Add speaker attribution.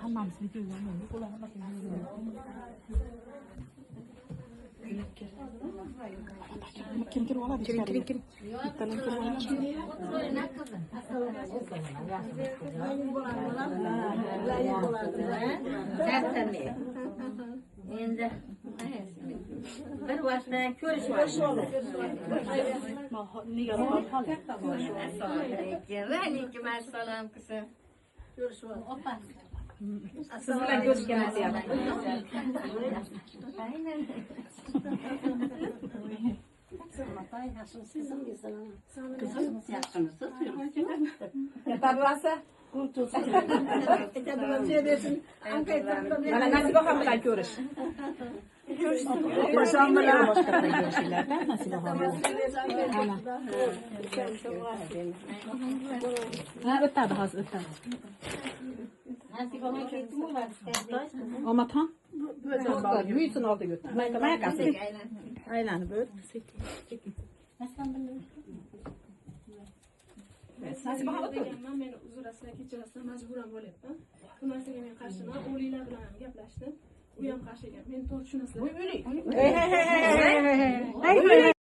Speaker 1: Hammamiz videolarni ko'ramiz. Kim kirib oladi? Kiring. Bittadan kirib oladi.
Speaker 2: Endi bir vaqtda ko'rishib oldik. Alaykum assalom qizim. Ko'rishib oldik. Siz bilan ko'rishga nasib
Speaker 1: Mana Nasiba ham bilan ko'rish. Ko'risham bilan boshqa ko'rishlardan Nasiba ham. Ha, o'tadi hozir o'tadi.
Speaker 2: Nasiba ketdimi vaqtda?
Speaker 1: Omaton. Yuysin oldiga o'tadi. Mayqasi. Aylanib o't. Nasiba ham o'tadi.
Speaker 3: Men uzrasizlar kechirasizlar majburan bo'lyapman. Bu narsaga men qarshiman. O'g'linglar bilan ham gaplashdim. U ham qarshi ekan. Men to'g'ri tushunasizlar.
Speaker 1: Hey.